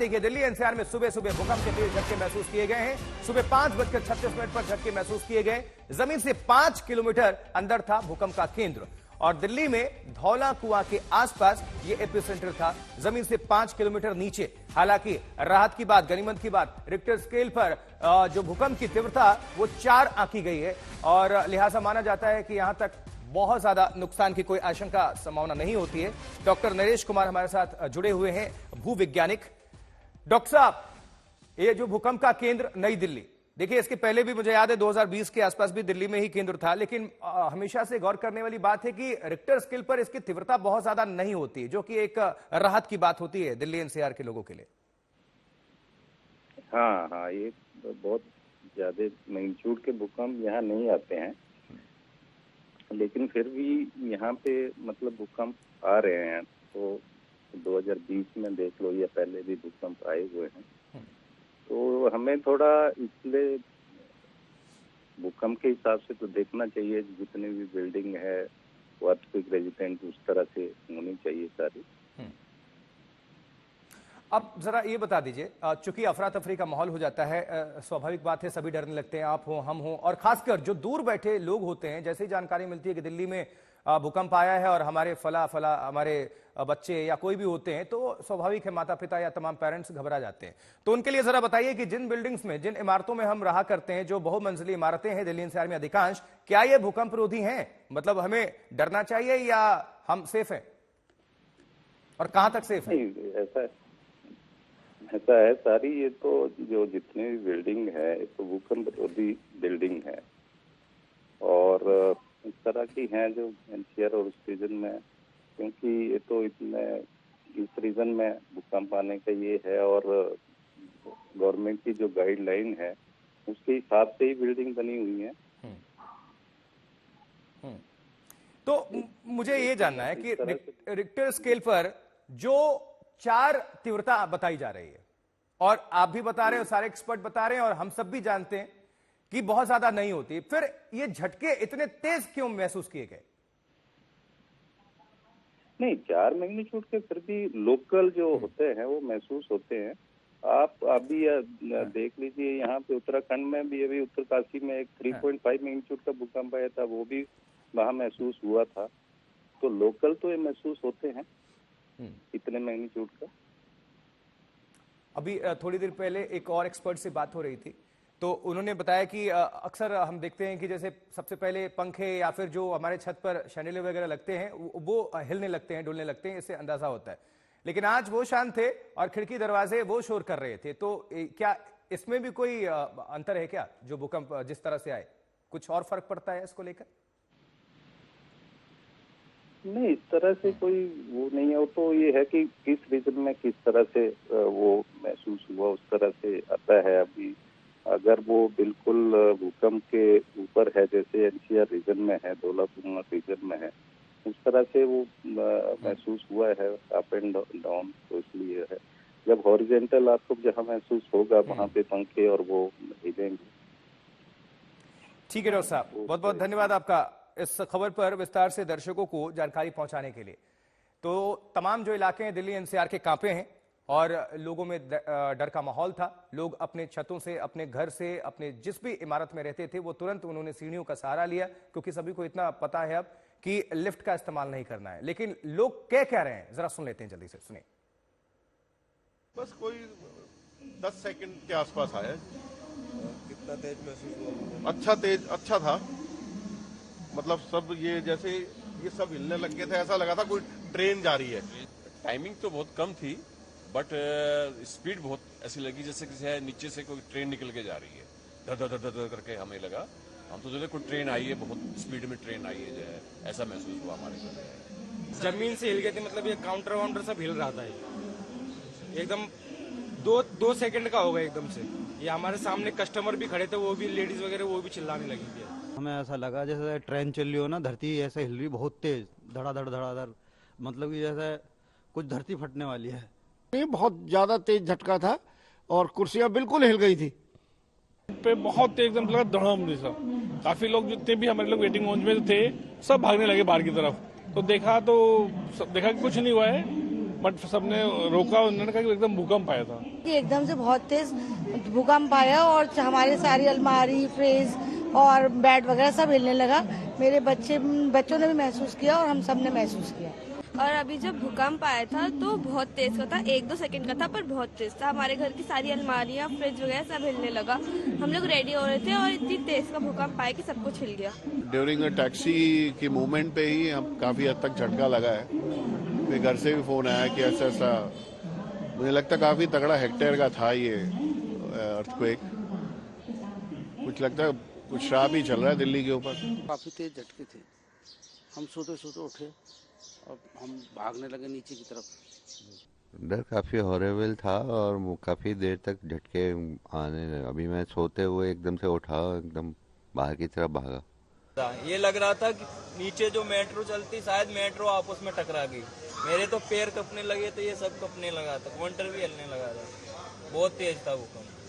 बताते हैं कि दिल्ली एनसीआर में सुबह सुबह भूकंप के तेज झटके महसूस किए गए हैं। सुबह 5:36 पर झटके महसूस किए गए। जमीन से 5 किलोमीटर अंदर था भूकंप का केंद्र और दिल्ली में धौला कुआं के आसपास ये एपिसेंटर था, जमीन से 5 किलोमीटर नीचे। हालांकि राहत की बात, गनीमत की बात, रिक्टर स्केल पर जो भूकंप की तीव्रता वो 4 आंकी गई है और लिहाजा माना जाता है कि यहां तक बहुत ज्यादा नुकसान की कोई आशंका संभावना नहीं होती है। डॉक्टर नरेश कुमार हमारे साथ जुड़े हुए हैं, भूवैज्ञानिक। डॉक्टर साहब, ये जो भूकंप का केंद्र नई दिल्ली, देखिए इसके पहले भी मुझे याद है 2020 के आसपास भी दिल्ली में ही केंद्र था, लेकिन हमेशा से गौर करने वाली बात है कि रिक्टर स्केल पर इसकी तीव्रता बहुत ज्यादा नहीं होती, जो कि एक राहत की बात होती है दिल्ली एनसीआर के लोगों के लिए। हाँ, ये बहुत ज्यादा मैग्नीट्यूड के भूकंप यहाँ नहीं आते हैं, लेकिन फिर भी यहाँ पे मतलब भूकंप आ रहे हैं। तो 2020 में देख लो या पहले भी भूकंप आए हुए हैं, तो हमें थोड़ा इसलिए भूकंप के हिसाब से तो देखना चाहिए। जितनी भी बिल्डिंग है वो अर्थक्वेक रेजिस्टेंट उस तरह से होनी चाहिए सारी। अब जरा ये बता दीजिए, चूंकि अफरा तफरी का माहौल हो जाता है, स्वाभाविक बात है, सभी डरने लगते हैं, आप हो, हम हो, और खासकर जो दूर बैठे लोग होते हैं, जैसे ही जानकारी मिलती है कि दिल्ली में भूकंप आया है और हमारे फला हमारे बच्चे या कोई भी होते हैं, तो स्वाभाविक है माता पिता या तमाम पेरेंट्स घबरा जाते हैं। तो उनके लिए जरा बताइए कि जिन बिल्डिंग्स में, जिन इमारतों में हम रहा करते हैं, जो बहुमंजिली इमारतें हैं दिल्ली एनसीआर में अधिकांश, क्या ये भूकंप रोधी हैं? मतलब हमें डरना चाहिए या हम सेफ हैं, और कहां तक सेफ है? ऐसा है सारी, ये तो जो जितने भी बिल्डिंग है तो भूकंप रोधी बिल्डिंग है और इस तरह की हैं जो एनसीआर और उस रीजन में, क्योंकि ये तो इस रीजन में भूकंप आने का ये है और गवर्नमेंट की जो गाइडलाइन है उसके हिसाब से ही बिल्डिंग बनी हुई है। तो मुझे ये जानना है कि रिक्टर स्केल पर जो 4 तीव्रता बताई जा रही है, और आप भी बता रहे हो, सारे एक्सपर्ट बता रहे हैं, और हम सब भी जानते हैं कि बहुत ज्यादा नहीं होती, फिर ये झटके इतने तेज क्यों महसूस किए गए? नहीं, 4 मैग्नीट्यूड के फिर भी लोकल जो होते हैं वो महसूस होते हैं। आप अभी देख लीजिए, यहाँ पे उत्तराखंड में भी अभी उत्तरकाशी में एक 3.5 मैग्नीट्यूड का भूकंप आया था, वो भी वहां महसूस हुआ था। तो लोकल तो ये महसूस होते हैं इतने मैग्नीट्यूड का। अभी थोड़ी देर पहले एक और एक्सपर्ट से बात हो रही थी, तो उन्होंने बताया कि अक्सर हम देखते हैं कि जैसे सबसे पहले पंखे या फिर जो हमारे छत पर शैंडिले वगैरह लगते हैं वो हिलने लगते हैं, डुलने लगते हैं, इससे अंदाजा होता है। लेकिन आज वो शांत थे और खिड़की दरवाजे वो शोर कर रहे थे। तो क्या इसमें भी कोई अंतर है क्या? जो भूकंप जिस तरह से आए, कुछ और फर्क पड़ता है इसको लेकर? नहीं, इस तरह से कोई वो नहीं है। वो तो ये है कि किस रीजन में किस तरह से वो महसूस हुआ, उस तरह से आता है। अभी अगर वो बिल्कुल भूकंप के ऊपर है, जैसे एनसीआर रीजन में है, धौला कुआं रीजन में है, उस तरह से वो महसूस हुआ है अप एंड डाउन, तो इसलिए है। जब हॉरिजेंटल आपको जहाँ महसूस होगा वहां पे पंखे और वो हिलेंगे। ठीक है डॉक्टर साहब, बहुत बहुत धन्यवाद आपका इस खबर पर विस्तार से दर्शकों को जानकारी पहुंचाने के लिए। तो तमाम जो इलाके हैं दिल्ली एनसीआर के कांपे हैं और लोगों में डर का माहौल था। लोग अपने छतों से, अपने घर से, अपने जिस भी इमारत में रहते थे, वो तुरंत उन्होंने सीढ़ियों का सहारा लिया, क्योंकि सभी को इतना पता है अब कि लिफ्ट का इस्तेमाल नहीं करना है। लेकिन लोग क्या कह रहे हैं, जरा सुन लेते हैं, जल्दी से सुनिए। बस कोई 10 सेकंड के आसपास आया। कितना तेज महसूस हुआ? अच्छा था। मतलब सब ये जैसे ये सब हिलने लग गए थे, ऐसा लगा था कोई ट्रेन जा रही है। टाइमिंग तो बहुत कम थी, बट स्पीड बहुत ऐसी लगी जैसे किसी नीचे से कोई ट्रेन निकल के जा रही है। धर धर धर करके हमें लगा, हम तो सोचे कोई ट्रेन आई है, बहुत स्पीड में ट्रेन आई है, जो है ऐसा महसूस हुआ हमारे को। जमीन से हिल गए थे, मतलब ये काउंटर वाउंटर सब हिल रहा था, एकदम 2 सेकंड का होगा एकदम से। ये हमारे सामने कस्टमर भी खड़े थे, वो भी लेडीज वगैरह वो भी चिल्लाने लगी थी। हमें ऐसा लगा जैसे ट्रेन चल रही हो ना, धरती ऐसे हिल रही बहुत तेज, धड़ाधड़, मतलब कि जैसे कुछ धरती फटने वाली है। ये बहुत ज्यादा तेज झटका था और कुर्सियां बिल्कुल हिल गई थी। पे बहुत तेज एकदम लगा धड़ाम जैसा। काफी लोग जितने भी हमारे लोग वेटिंग लॉन्ज में थे सब भागने लगे बाहर की तरफ। तो देखा कि कुछ नहीं हुआ है, बट सबने रोका, उन्होंने कहा कि एकदम भूकंप आया था। एकदम से बहुत तेज भूकंप आया और हमारे सारी अलमारी, फ्रिज और बेड वगैरह सब हिलने लगा। मेरे बच्चों ने भी महसूस किया और हम सब ने महसूस किया। और अभी जब भूकंप आया था तो बहुत तेज का था, 1-2 सेकंड का था पर बहुत तेज था। हमारे घर की सारी अलमारियां, फ्रिज वगैरह सब हिलने लगा। हम लोग रेडी हो रहे थे और इतनी तेज का भूकंप आया कि सब कुछ हिल गया। ड्यूरिंग अ टैक्सी की मूवमेंट पे ही हम काफी हद तक झटका लगा है। फिर घर से भी फोन आया कि ऐसा ऐसा, मुझे लगता काफी तगड़ा हेक्टेयर का था ये अर्थक्वेक। कुछ लगता है कुछ श्राप ही चल रहा है दिल्ली के ऊपर। काफी तेज झटके थे, हम सोते सोते उठे और हम भागने लगे नीचे की तरफ। डर काफी हॉरेबल था और काफी देर तक झटके आने लगे। अभी मैं सोते हुए एकदम से उठा, एकदम बाहर की तरफ भागा। ये लग रहा था कि नीचे जो मेट्रो चलती शायद मेट्रो आपस में टकरा गई। मेरे तो पैर कपने लगे थे, ये सब कपने लगा था, काउंटर भी हिलने लगा था। बहुत तेज था भूकंप।